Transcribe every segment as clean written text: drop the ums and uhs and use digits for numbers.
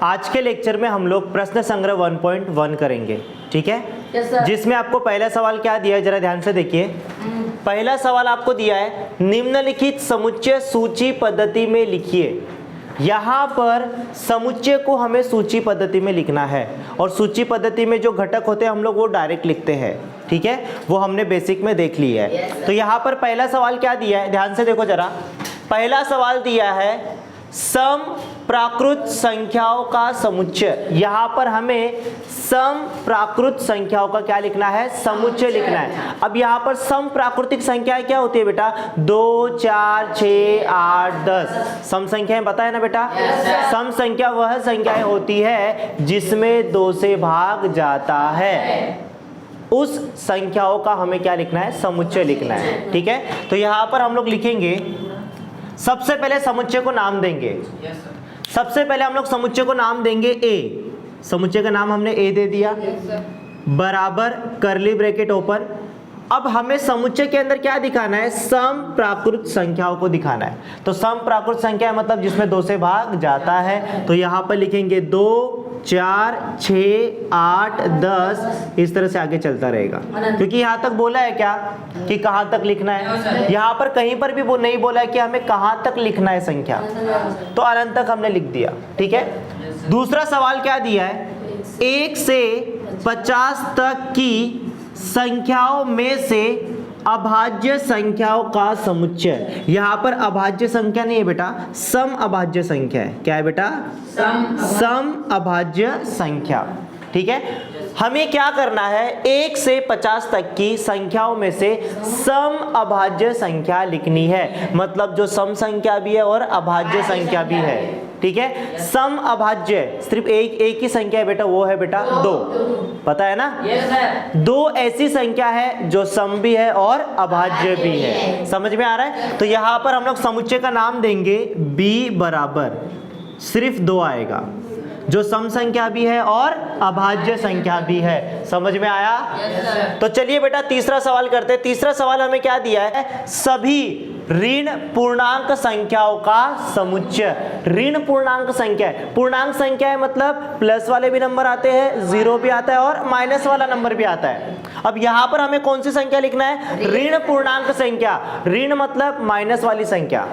आज के लेक्चर में हम लोग प्रश्न संग्रह 1.1 करेंगे, ठीक है। जिसमें आपको पहला सवाल क्या दिया है, जरा ध्यान से देखिए। पहला सवाल आपको दिया है, निम्नलिखित समुच्चय सूची पद्धति में लिखिए। यहाँ पर समुच्चय को हमें सूची पद्धति में लिखना है, और सूची पद्धति में जो घटक होते हैं हम लोग वो डायरेक्ट लिखते हैं, ठीक है। वो हमने बेसिक में देख लिया है। तो यहाँ पर पहला सवाल क्या दिया है, ध्यान से देखो जरा। पहला सवाल दिया है सम प्राकृत संख्याओं का समुच्चय। यहाँ पर हमें सम प्राकृत संख्याओं का क्या लिखना है, समुच्चय लिखना है। अब यहाँ पर सम प्राकृतिक संख्याएं क्या होती है बेटा, 2, 4, 6, 8, 10 सम संख्याएं, पता है ना बेटा। सम संख्या वह संख्याएं होती है जिसमें 2 से भाग जाता है, उस संख्याओं का हमें क्या लिखना है, समुच्चय लिखना है, ठीक है। तो यहाँ पर हम लोग लिखेंगे, सबसे पहले समुच्चय को नाम देंगे। सबसे पहले हम लोग समुच्चय को नाम देंगे ए। समुच्चय का नाम हमने ए दे दिया, बराबर कर्ली ब्रैकेट ओपन। अब हमें समुच्चय के अंदर क्या दिखाना है, सम प्राकृत संख्याओं को दिखाना है। तो सम प्राकृत संख्या मतलब जिसमें 2 से भाग जाता है। तो यहाँ पर लिखेंगे 2, 4, 6, 8, 10, इस तरह से आगे चलता रहेगा। क्योंकि यहाँ तक बोला है क्या कि कहाँ तक लिखना है, यहाँ पर कहीं पर भी वो नहीं बोला है कि हमें कहाँ तक लिखना है संख्या, तो अनंत तक हमने लिख दिया, ठीक है। दूसरा सवाल क्या दिया है, 1 से 50 तक की संख्याओं में से अभाज्य संख्याओं का समुच्चय। यहाँ पर अभाज्य संख्या नहीं है बेटा, सम अभाज्य संख्या है। क्या है बेटा, सम अभाज्य संख्या, ठीक है। हमें क्या करना है, 1 से 50 तक की संख्याओं में से सम अभाज्य संख्या लिखनी है। मतलब जो सम संख्या भी है और अभाज्य संख्या भी है, ठीक है। सम अभाज्य सिर्फ एक ही संख्या है बेटा, वो है बेटा 2, पता है ना। 2 ऐसी संख्या है जो सम भी है और अभाज्य भी है, समझ में आ रहा है। तो यहाँ पर हम लोग समुच्चय का नाम देंगे b बराबर, सिर्फ 2 आएगा, जो सम संख्या भी है और अभाज्य संख्या भी है। समझ में आया। तो चलिए बेटा तीसरा सवाल करते हैं। तीसरा सवाल हमें क्या दिया है, सभी ऋण पूर्णांक संख्याओं का समुच्चय। ऋण पूर्णांक संख्या है, पूर्णांक संख्या है मतलब प्लस वाले भी नंबर आते हैं, 0 भी आता है और माइनस वाला नंबर भी आता है। अब यहाँ पर हमें कौन सी संख्या लिखना है, ऋण पूर्णांक संख्या। ऋण मतलब माइनस वाली संख्या,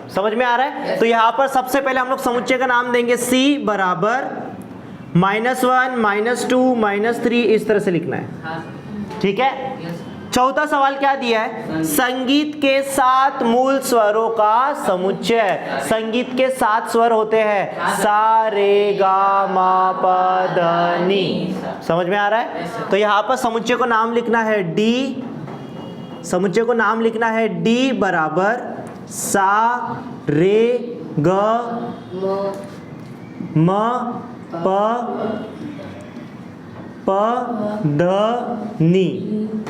समझ में आ रहा है। तो यहाँ पर सबसे पहले हम लोग समुच्चय का नाम देंगे c बराबर -1, -2, -3, इस तरह से लिखना है, ठीक है। चौथा सवाल क्या दिया है, संगीत के 7 मूल स्वरों का समुच्चय। संगीत के 7 स्वर होते हैं, सा रे गा मा पा धा नी, समझ में आ रहा है। तो यहाँ पर समुच्चय को नाम लिखना है d, समुच्चय को नाम लिखना है d बराबर सा रे ग म प ध नी,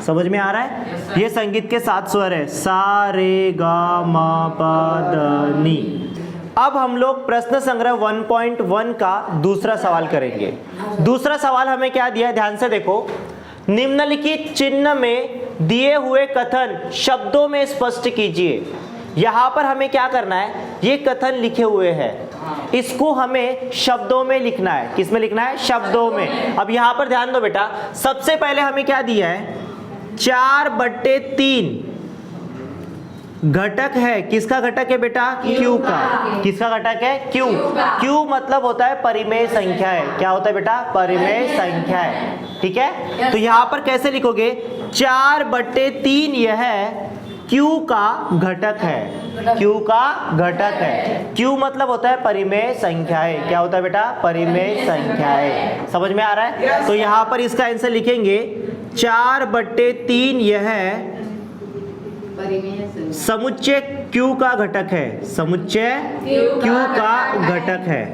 समझ में आ रहा है। ये संगीत के 7 स्वर है, सा रे गा म प ध नी। अब हम लोग प्रश्न संग्रह 1.1 का दूसरा सवाल करेंगे। दूसरा सवाल हमें क्या दिया है, ध्यान से देखो। निम्नलिखित चिन्ह में दिए हुए कथन शब्दों में स्पष्ट कीजिए। यहाँ पर हमें क्या करना है, ये कथन लिखे हुए हैं, इसको हमें शब्दों में लिखना है। किस में लिखना है, शब्दों में। अब यहाँ पर ध्यान दो बेटा, सबसे पहले हमें क्या दिया है, 4/3 घटक है। किसका घटक है बेटा, q का। किसका घटक है, q। q मतलब होता है परिमेय संख्या है। क्या होता है बेटा, परिमेय संख्या है, ठीक है। तो यहाँ पर कैसे लिखोगे, 4/3 यह q का घटक है। q का घटक है। q मतलब होता है परिमेय संख्याएं। क्या होता है बेटा, परिमेय संख्याएं। समझ में आ रहा है। तो यहाँ पर इसका आंसर लिखेंगे 4/3 यह समुच्चय q का घटक है। समुच्चय q का घटक है,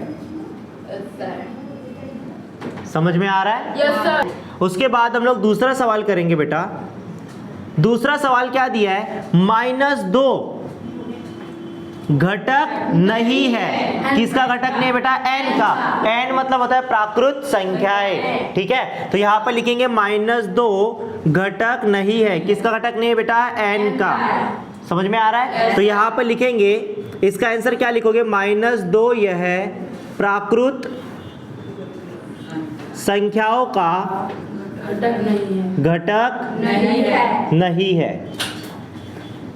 समझ में आ रहा है। Yes sir. उसके बाद हम लोग दूसरा सवाल करेंगे बेटा। दूसरा सवाल क्या दिया है, -2 घटक नहीं है। किसका घटक नहीं है बेटा, n का। n मतलब होता है प्राकृत संख्याएं, ठीक है। तो यहाँ पर लिखेंगे -2 घटक नहीं है। किसका घटक नहीं है बेटा, n का। समझ में आ रहा है। तो यहाँ पर लिखेंगे, इसका आंसर क्या लिखोगे, -2 यह प्राकृत संख्याओं का घटक नहीं है।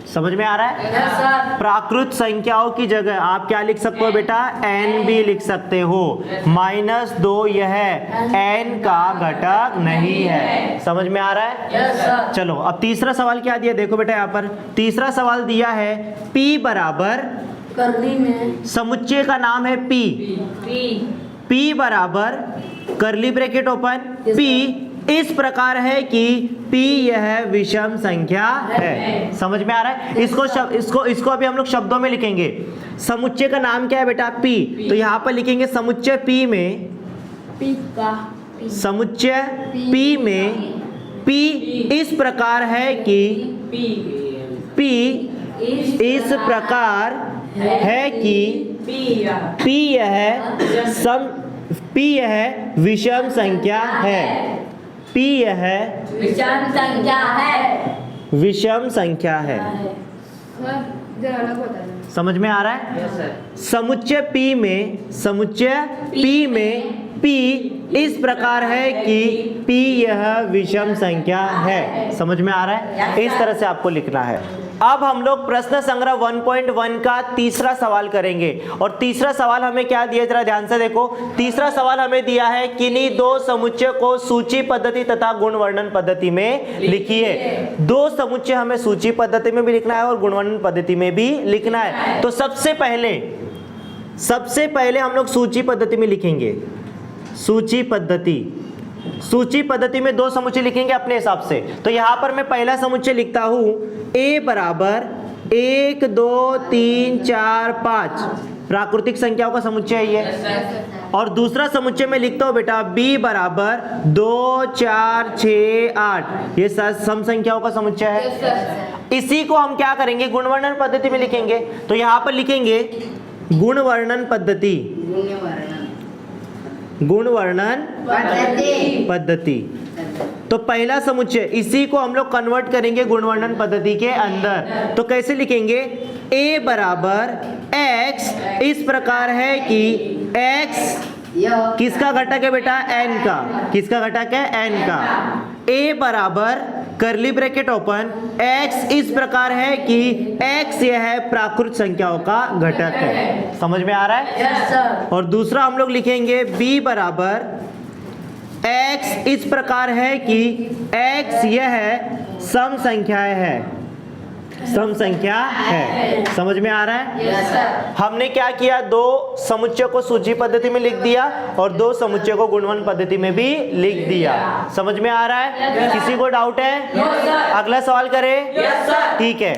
समझ में आ रहा है? प्राकृत संख्याओं की जगह आप क्या लिख सकते हो बेटा? n भी लिख सकते हो। -2 यह n का घटक नहीं है। समझ में आ रहा है? चलो अब तीसरा सवाल क्या दिया देखो बेटा, यहाँ पर तीसरा सवाल दिया है p बराबर, करली में समुच्चय का नाम है p, p बराबर करली ब्रैकेट ओपन, p इस प्रकार है कि p यह विषम संख्या है। समझ में आ रहा है? इसको अभी हम लोग शब्दों में लिखेंगे। समुच्चय का नाम क्या है बेटा? p। तो यहाँ पर लिखेंगे समुच्चय p में, समुच्चय p में p इस प्रकार है कि p इस प्रकार है कि p यह विषम संख्या है। p यह विषम संख्या है। विषम संख्या है। समझ में आ रहा है? समुच्चय p में, समुच्चय p में p इस प्रकार है कि p यह विषम संख्या है। समझ में आ रहा है? इस तरह से आपको लिखना है। अब हम लोग प्रश्न संग्रह 1.1 का तीसरा सवाल करेंगे। और तीसरा सवाल हमें क्या दिया, जरा ध्यान से देखो। तीसरा सवाल हमें दिया है किन्हीं दो समुच्चय को सूची पद्धति तथा गुण वर्णन पद्धति में लिखिए। दो समुच्चय हमें सूची पद्धति में भी लिखना है और गुण वर्णन पद्धति में भी लिखना है। तो सबसे पहले हम लोग सूची पद्धति में लिखेंगे। सूची पद्धति में दो समुच्चय लिखेंगे अपने हिसाब से। तो यहां पर मैं पहला समुच्चय लिखता हूं a बराबर 1 2 3 4 5, प्राकृतिक संख्याओं का समुच्चय है ये। और दूसरा समुच्चय में लिखता हूं बेटा b बराबर 2 4 6 8, ये सम संख्याओं का समुच्चय है। इसी को हम क्या करेंगे? गुण वर्णन पद्धति में लिखेंगे। तो यहां पर लिखेंगे गुण वर्णन पद्धति, गुण वर्णन पद्धति। तो पहला समुच्चय इसी को हम लोग कन्वर्ट करेंगे गुण वर्णन पद्धति के अंदर। तो कैसे लिखेंगे? a बराबर x इस प्रकार है कि x किसका घटक है बेटा? n का। किसका घटक है? n का। a बराबर करली ब्रैकेट ओपन x इस प्रकार है कि x यह प्राकृत संख्याओं का घटक है। समझ में आ रहा है? और दूसरा हम लोग लिखेंगे b बराबर x इस प्रकार है कि x यह सम संख्याएं है, सम संख्या है। समझ में आ रहा है? हमने क्या किया? दो समुच्चय को सूची पद्धति में लिख दिया और दो समुच्चय को गुणवर्णन पद्धति में भी लिख दिया। समझ में आ रहा है? किसी को डाउट है? अगला सवाल करें? ठीक है।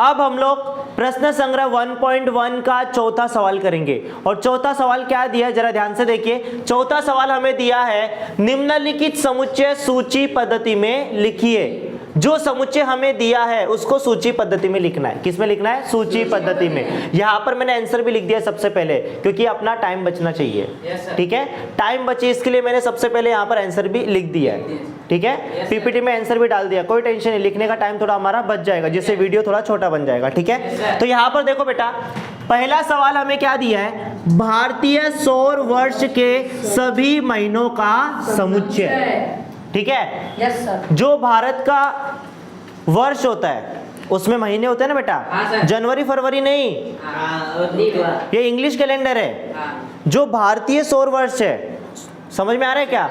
अब हम लोग प्रश्न संग्रह 1.1 का चौथा सवाल करेंगे। और चौथा सवाल क्या दिया है जरा ध्यान से देखिए। चौथा सवाल हमें दिया है निम्नलिखित समुच्चय सूची पद्धति में लिखिए। जो समुच्चय हमें दिया है उसको सूची पद्धति में लिखना है। किस में लिखना है? सूची पद्धति में। यहाँ पर मैंने आंसर भी लिख दिया सबसे पहले, क्योंकि अपना टाइम बचना चाहिए। ठीक है, टाइम बचे इसके लिए मैंने सबसे पहले यहाँ पर आंसर भी लिख दिया है। ठीक है, पीपीटी में आंसर भी डाल दिया, कोई टेंशन नहीं, लिखने का टाइम थोड़ा हमारा बच जाएगा, जिससे वीडियो थोड़ा छोटा बन जाएगा। ठीक है, तो यहाँ पर देखो बेटा, पहला सवाल हमें क्या दिया है? भारतीय सौर वर्ष के सभी महीनों का समुच्चय। ठीक है, यस सर। जो भारत का वर्ष होता है उसमें महीने होते हैं ना बेटा, जनवरी फरवरी नहीं, ये इंग्लिश कैलेंडर है। जो भारतीय सौर वर्ष है, समझ में आ रहा है क्या?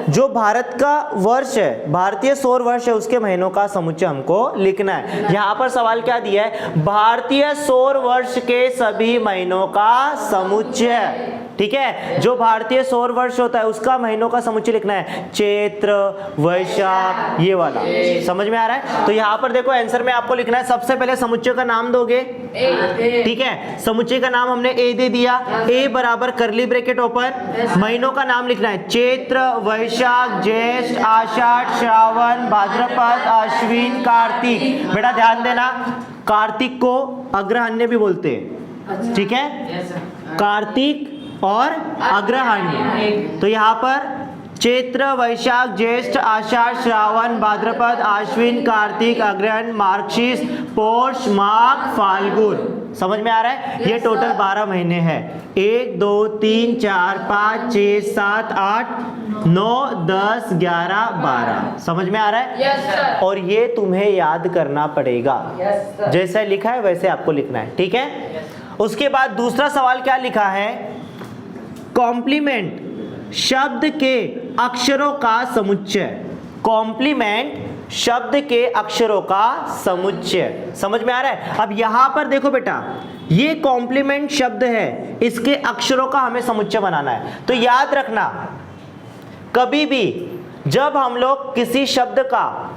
जो भारत का वर्ष है, भारतीय सौर वर्ष है, उसके महीनों का समुच्चय हमको लिखना है। यहाँ पर सवाल क्या दिया है? भारतीय सौर वर्ष के सभी महीनों का समुच्चय। ठीक है, जो भारतीय सौर वर्ष होता है उसका महीनों का समुच्चय लिखना है, चैत्र वैशाख, ये वाला। समझ में आ रहा है? तो यहाँ पर देखो आंसर में आपको लिखना है, सबसे पहले समुच्चय का नाम दोगे। ठीक है, समुच्चय का नाम हमने ए दे दिया। ए बराबर करली ब्रैकेट ओपन, महीनों का नाम लिखना है चैत्र वैशाख ज्येष्ठ आषाढ़ श्रावण भाद्रपद अश्विन कार्तिक। बेटा ध्यान देना, कार्तिक को अग्रहण्य भी बोलते हैं। ठीक है, कार्तिक और अग्रहण्य। तो यहाँ पर चैत्र वैशाख ज्येष्ठ आषाढ़ श्रावण भाद्रपद आश्विन कार्तिक अग्रहण मार्गशीर्ष पौष माघ फाल्गुन। समझ में आ रहा है? ये टोटल 12 महीने हैं। 1 2 3 4 5 6 7 8 9 10 11 12। समझ में आ रहा है? Yes sir. और ये तुम्हें याद करना पड़ेगा। Yes sir. जैसा लिखा है वैसे आपको लिखना है, ठीक है? उसके बाद दूसरा सवाल क्या लिखा है? कॉम्प्लीमेंट शब्द के अक्षरों का समुच्चय। कॉम्प्लीमेंट शब्द के अक्षरों का समुच्चय। समझ में आ रहा है? अब यहां पर देखो बेटा, ये कॉम्प्लीमेंट शब्द है, इसके अक्षरों का हमें समुच्चय बनाना है। तो याद रखना, कभी भी जब हम लोग किसी शब्द का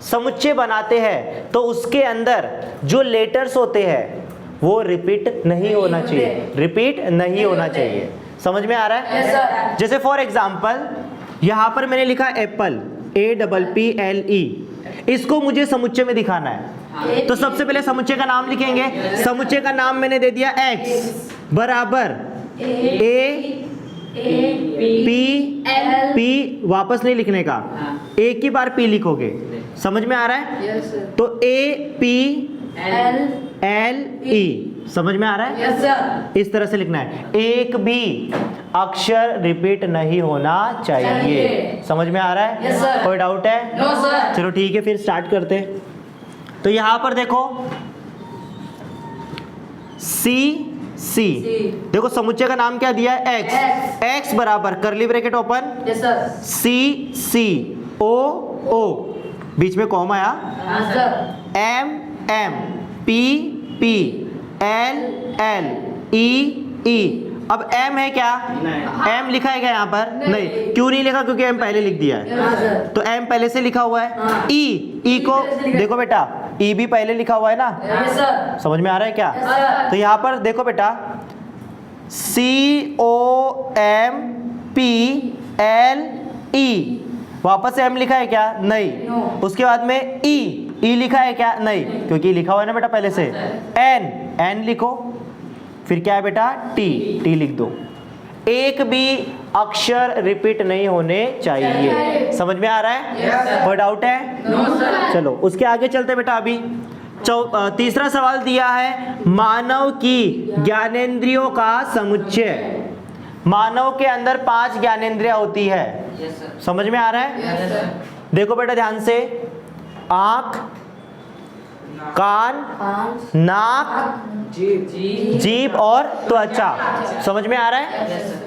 समुच्चय बनाते हैं तो उसके अंदर जो लेटर्स होते हैं वो रिपीट नहीं होना चाहिए। रिपीट नहीं होना चाहिए। समझ में आ रहा है? Yes sir. जैसे फॉर एग्जाम्पल यहां पर मैंने लिखा एप्पल, APPLE, इसको मुझे समुच्चय में दिखाना है। तो सबसे पहले समुच्चय का नाम लिखेंगे। समुच्चय का नाम मैंने दे दिया x बराबर APP, वापस नहीं लिखने का, एक ही बार P लिखोगे। समझ में आ रहा है? Yes sir. तो APLE, समझ में आ रहा है? Yes sir. इस तरह से लिखना है। एक भी अक्षर रिपीट नहीं होना चाहिए। समझ में आ रहा है? Yes sir. कोई डाउट है? No sir. चलो ठीक है, फिर स्टार्ट करते हैं। तो यहां पर देखो C, देखो समुच्चय का नाम क्या दिया है? x बराबर curly bracket open, yes sir. C O, बीच में कॉमा आया, हाँ sir. M P L E। अब M है क्या? M लिखा है क्या यहाँ पर? नहीं। क्यों नहीं लिखा? क्योंकि M पहले लिख दिया है। हाँ सर। तो M पहले से लिखा हुआ है। हाँ। E को देखो बेटा, E भी पहले लिखा हुआ है ना? Yes sir. समझ में आ रहा है क्या? Yes sir. तो यहाँ पर देखो बेटा, COMPLE, वापस से M लिखा है क्या? नहीं। नो। उसके बाद में E लिखा है क्या? नहीं, क्योंकि लिखा हुआ है ना बेटा पहले से। N लिखो, फिर क्या है बेटा? T लिख दो। एक भी अक्षर रिपीट नहीं होने चाहिए। समझ में आ रहा है? Yes sir. कोई डाउट है? No sir. चलो उसके आगे चलते बेटा। अभी तीसरा सवाल दिया है, मानव की ज्ञानेंद्रियों का समुच्चय। मानव के अंदर 5 ज्ञानेंद्रियां होती है। Yes sir. समझ में आ रहा है? Yes sir. देखो बेटा ध्यान से, आंख, कान, नाक, जीभ और त्वचा। समझ में आ रहा है?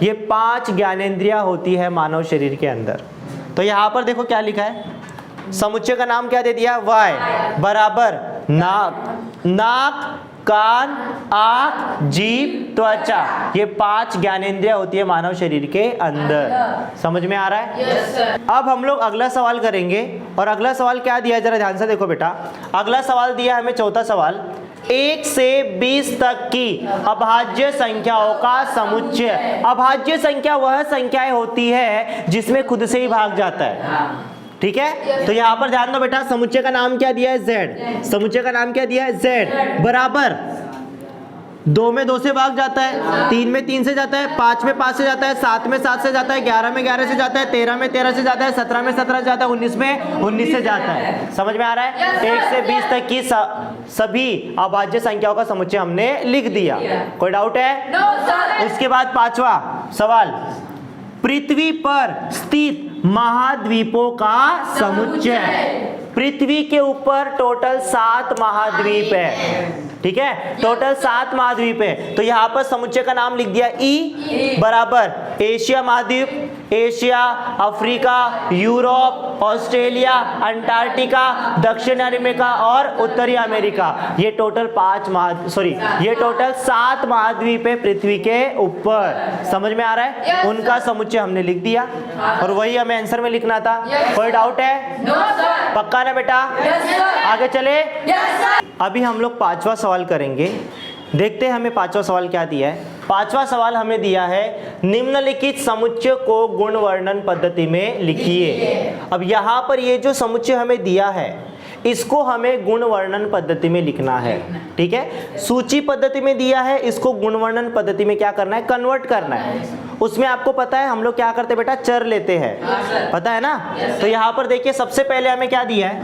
ये 5 ज्ञानेंद्रियां होती है मानव शरीर के अंदर। तो यहां पर देखो क्या लिखा है, समुच्चय का नाम क्या दे दिया? y बराबर नाक, कान, आंख, जीभ, त्वचा। ये 5 ज्ञानेंद्रियां होती है मानव शरीर के अंदर। समझ में आ रहा है? Yes sir. अब हम लोग अगला सवाल करेंगे। और अगला सवाल क्या दिया है, जरा ध्यान से देखो बेटा। अगला सवाल दिया है हमें, चौथा सवाल, 1 से 20 तक की अभाज्य संख्याओं का समुच्चय। अभाज्य संख्या वह संख्याएं होती है जिसमें खुद से ही भाग जाता है। ठीक है? तो यहां पर ध्यान दो बेटा, समुच्चय का नाम क्या दिया है? Z। समुच्चय का नाम क्या दिया है? Z बराबर 2 में 2 से भाग जाता है, 3 में 3 से जाता है, 5 में 5 से जाता है, 7 में 7 से जाता है, 11 में 11 से जाता है, 13 में 13 से जाता है, 17 में 17 से जाता है, 19 में 19 से जाता है। समझ में आ रहा है? 1 से 20 तक की सभी अभाज्य संख्याओं का समुच्चय हमने लिख दिया। कोई डाउट है? No sir. उसके बाद 5वां सवाल, पृथ्वी पर स्थित महाद्वीपों का समुच्चय। पृथ्वी के ऊपर टोटल 7 महाद्वीप है। ठीक है? टोटल 7 महाद्वीप है। तो यहाँ पर समुच्चय का नाम लिख दिया ई बराबर एशिया महाद्वीप, Asia, Africa, Europe, Australia, Antarctica, दक्षिण अमेरिका और उत्तरी अमेरिका। ये टोटल 7 महाद्वीप है पृथ्वी के ऊपर। समझ में आ रहा है? उनका समुच्चय हमने लिख दिया और वही हमें आंसर में लिखना था। कोई डाउट है? No sir. पक्का ना बेटा? Yes sir. आगे चले। Yes sir. अभी हम लोग 5वां सवाल करेंगे। देखते हैं हमें 5वां सवाल क्या दिया है। 5वां सवाल हमें दिया है, निम्नलिखित समुच्चय को गुण वर्णन पद्धति में लिखिए। अब यहाँ पर ये जो समुच्चय हमें दिया है इसको हमें गुण वर्णन पद्धति में लिखना है। ठीक है? सूची पद्धति में दिया है, इसको गुण वर्णन पद्धति में क्या करना है? कन्वर्ट करना है। उसमें आपको पता है हम लोग क्या करते बेटा? चर लेते हैं। पता है ना? तो यहाँ पर देखिए, सबसे पहले हमें क्या दिया है?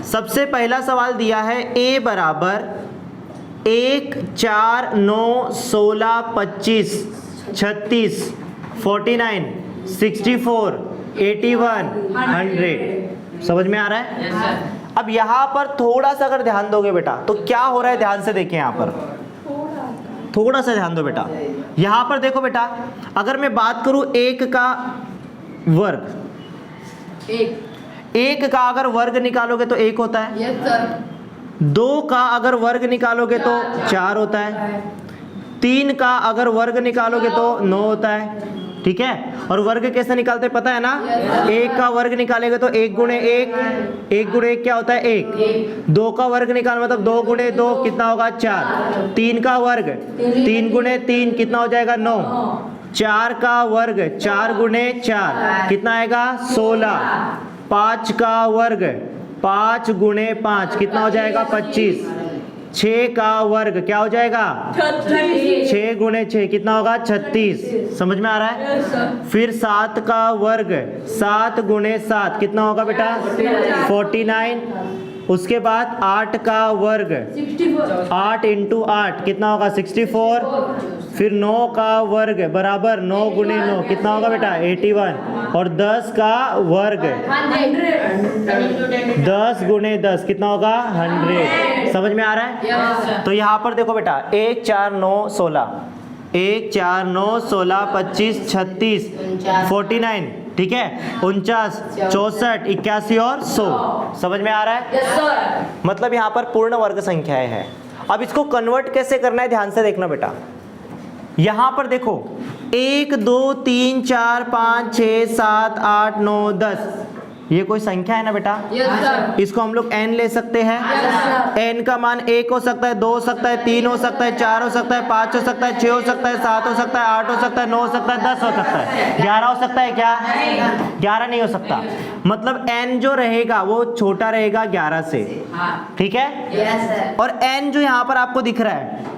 सबसे पहला सवाल दिया है a बराबर 1 4 9 16 25 36 49 64 81 100। समझ में आ रहा है? Yes, sir. अब यहाँ पर थोड़ा सा अगर ध्यान दोगे बेटा तो क्या हो रहा है, ध्यान से देखिए यहाँ पर, थोड़ा सा ध्यान दो बेटा। यहाँ पर देखो बेटा, अगर मैं बात करूं 1 का वर्ग, 1 का अगर वर्ग निकालोगे तो 1 होता है। Yes, sir. 2 का अगर वर्ग निकालोगे तो 4 होता है। 3 का अगर वर्ग निकालोगे तो 9 होता है। ठीक है, और वर्ग कैसे निकालते हैं पता है ना? 1 का वर्ग निकालेंगे तो 1 गुणे 1, 1 गुणे 1 क्या होता है 1। 2 का वर्ग निकाल मतलब 2 गुणे 2 कितना होगा 4। 3 का वर्ग 3 गुणे 3 कितना हो जाएगा 9। 4 का वर्ग 4 गुणे 4 कितना आएगा 16। 5 का वर्ग 5 गुणे 5 कितना हो जाएगा 25। 6 का वर्ग क्या हो जाएगा 6 गुणे 6 कितना होगा 36। समझ में आ रहा है? Yes, sir. फिर 7 का वर्ग 7 गुणे 7 कितना होगा बेटा 49। उसके बाद 8 का वर्ग 8 इंटू 8 कितना होगा 64। फिर 9 का वर्ग बराबर 9 गुणे 9 कितना होगा बेटा 81। और 10 का वर्ग 10 गुणे 10 कितना होगा 100। समझ में आ रहा है? Yes, sir. तो यहाँ पर देखो बेटा 1 4 9 16 1 4 9 16 25 36 49 ठीक है 49 64 81 और 100। समझ में आ रहा है? Yes, sir. मतलब यहाँ पर पूर्ण वर्ग संख्याएं हैं। अब इसको कन्वर्ट कैसे करना है ध्यान से देखना बेटा। यहाँ पर देखो 1 2 3 4 5 6 7 8 9 10 ये कोई संख्या है ना बेटा। Yes, sir. इसको हम लोग n ले सकते हैं। Yes, sir. n का मान 1 हो सकता है 2 हो सकता है 3 हो सकता है 4 हो सकता है 5 हो सकता है 6 हो सकता है 7 हो सकता है 8 हो सकता है 9 हो सकता है 10 हो सकता है 11 हो सकता है क्या 11 नहीं हो सकता। मतलब n जो रहेगा वो छोटा रहेगा 11 से। ठीक है Yes, sir. और n जो यहाँ पर आपको दिख रहा है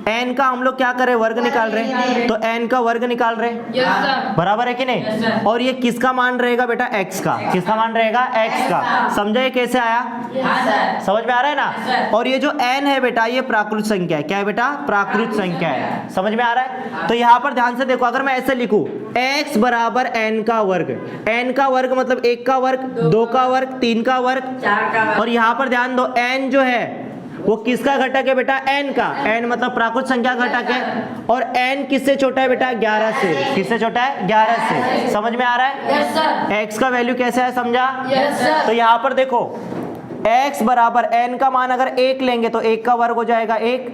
n का हम लोग क्या कर रहे हैं वर्ग निकाल रहे हैं तो n का वर्ग निकाल रहे हैं। Yes, sir. बराबर है कि Yes, नहीं। sir. और ये किसका मान रहेगा बेटा x का। किसका मान रहेगा x का। समझा ये कैसे आया Yes, sir. समझ में आ रहा है Yes, ना। sir. और ये जो n है बेटा ये प्राकृत संख्या है। क्या है बेटा प्राकृत संख्या है। समझ में आ रहा है। तो यहाँ पर ध्यान से देखो अगर मैं ऐसे लिखूं x बराबर n का वर्ग। n का वर्ग मतलब 1 का वर्ग 2 का वर्ग 3 का वर्ग 4 का और यहाँ पर ध्यान दो n जो है वो किसका घटक है बेटा n का। n मतलब प्राकृत संख्या का घटक है और n किससे छोटा है बेटा 11 से। किससे छोटा है 11 से। समझ में आ रहा है। Yes, sir. x का वैल्यू कैसे है समझा। Yes, sir. तो यहाँ पर देखो x बराबर n का मान अगर 1 लेंगे तो 1 का वर्ग हो जाएगा 1।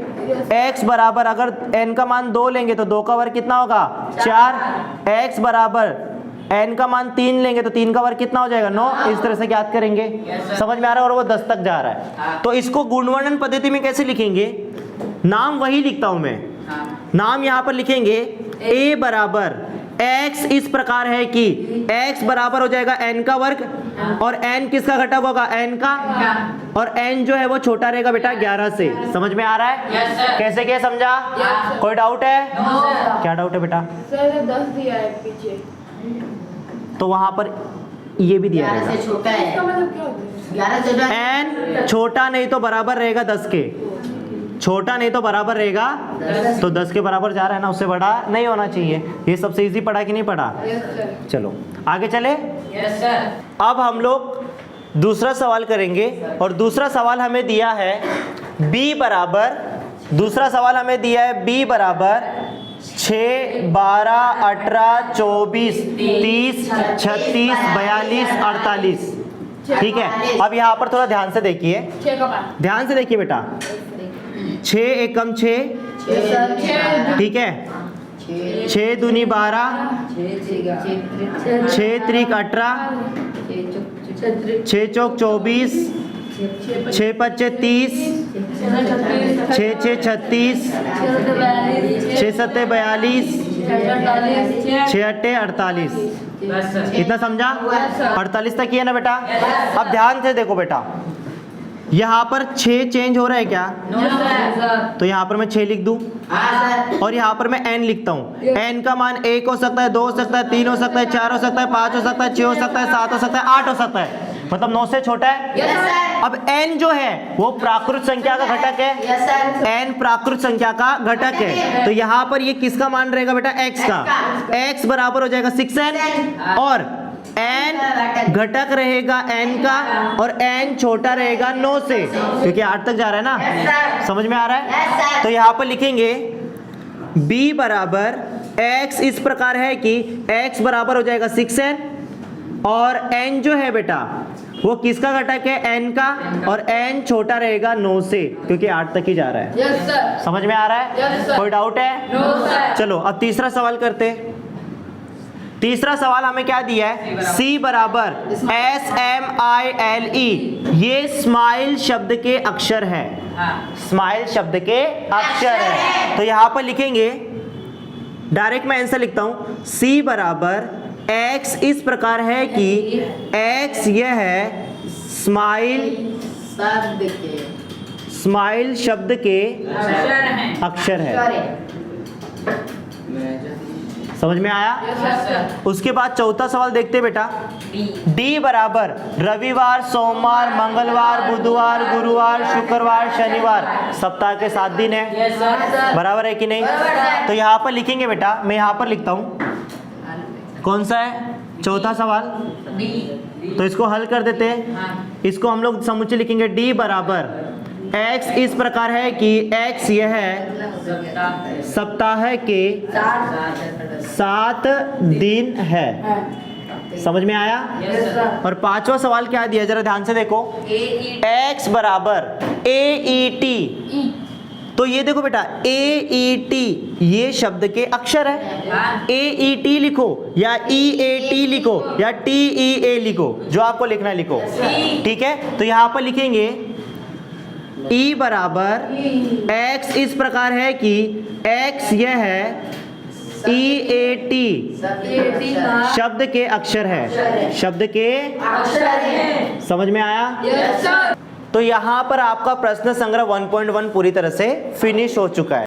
x बराबर अगर n का मान 2 लेंगे तो 2 का वर्ग कितना होगा 4। x बराबर n का मान 3 लेंगे तो 3 का वर्ग कितना हो जाएगा 9। इस तरह से ज्ञात करेंगे। समझ में आ रहा है। और वो 10 तक जा रहा है। तो इसको गुणवर्णन पद्धति में कैसे लिखेंगे। नाम वही लिखता हूं मैं। नाम यहाँ पर लिखेंगे a बराबर x इस प्रकार है कि x बराबर हो जाएगा n का वर्ग और n किसका घटक होगा n का और n जो है वो छोटा रहेगा बेटा 11 से। समझ में आ रहा है। Yes, sir. कैसे क्या समझा। Yes, sir. कोई डाउट है No, sir. क्या डाउट है बेटा। सर 10 दिया है पीछे। तो वहां पर ये भी दिया 11 रहेगा से छोटा है। इसका मतलब क्या होता है? 11 छोटा है। n छोटा नहीं तो बराबर रहेगा 10 के। छोटा नहीं तो बराबर रहेगा तो 10 के बराबर जा रहा है ना उससे बड़ा नहीं होना चाहिए। ये सबसे इजी पढ़ा कि नहीं पढ़ा। Yes sir. चलो आगे चले। Yes, sir. अब हम लोग दूसरा सवाल करेंगे और दूसरा सवाल हमें दिया है b बराबर दूसरा सवाल हमें दिया है b बराबर 6 12 18 24 30 36 42 48। ठीक है। अब यहाँ पर थोड़ा ध्यान से देखिए 6 का मान। ध्यान से देखिए बेटा 6 एकम 6 ठीक है 6 दूनी 12 6 त्रिक 18 6 चौक 24 6 पच्चे 30 6 6 36 6 सत्ते 42 6 अट्टे 48। Yes, sir. कितना समझा 48 तक ही है ना बेटा। अब ध्यान से देखो बेटा यहाँ पर 6 चेंज हो रहा है क्या। No, sir. तो यहाँ पर मैं 6 लिख दूं हाँ सर। और यहाँ पर मैं n लिखता हूँ। n का मान 1 हो सकता है 2 हो सकता है 3 हो सकता है 4 हो सकता है 5 हो सकता है 6 हो सकता है 7 हो सकता है 8 हो सकता है। मतलब 9 से छोटा है। Yes sir. अब n जो है वो प्राकृत संख्या का घटक है। Yes sir. n प्राकृत संख्या का घटक है, तो यहाँ पर ये किसका मान रहेगा बेटा? x का। x बराबर हो जाएगा 6n और n घटक रहेगा n का और n छोटा रहेगा 9 से, क्योंकि 8 तक जा रहा है ना। समझ में आ रहा है? तो यहाँ पर लिखेंगे b बराबर x इस प्रकार है कि x बराबर हो जाएगा 6n और n जो है बेटा वो किसका घटक है? n का, और n छोटा रहेगा 9 से, क्योंकि 8 तक ही जा रहा है। Yes sir. समझ में आ रहा है? Yes, sir. कोई डाउट है? No sir. चलो अब तीसरा सवाल करते हैं। तीसरा सवाल हमें क्या दिया है? C बराबर SMILE, ये स्माइल शब्द के अक्षर है। स्माइल शब्द के अक्षर है, तो यहां पर लिखेंगे, डायरेक्ट मैं आंसर लिखता हूं, C बराबर x इस प्रकार है कि x यह है स्माइल शब्द के अक्षर है। समझ में आया? Yes sir. उसके बाद चौथा सवाल देखते बेटा। D बराबर रविवार, सोमवार, मंगलवार, बुधवार, गुरुवार, शुक्रवार, शनिवार, सप्ताह के 7 दिन है। Yes sir. बराबर है कि नहीं? तो यहाँ पर लिखेंगे बेटा, मैं यहाँ पर लिखता हूँ, कौन सा है? चौथा सवाल। तो इसको हल कर देते हैं। इसको हम लोग समुच्चय लिखेंगे D बराबर x इस प्रकार है कि x यह है सप्ताह के 7 दिन है। समझ में आया? Yes sir. और पांचवा सवाल क्या दिया, जरा ध्यान से देखो। x बराबर AET, तो ये देखो बेटा AET ये शब्द के अक्षर है। AET लिखो या EAT लिखो या TEA लिखो, जो आपको लिखना है लिखो। ठीक है, तो यहाँ पर लिखेंगे E बराबर x इस प्रकार है कि x यह है EAT शब्द के अक्षर है। शब्द के समझ में आया? Yes sir. तो यहाँ पर आपका प्रश्न संग्रह 1.1 पूरी तरह से फिनिश हो चुका है।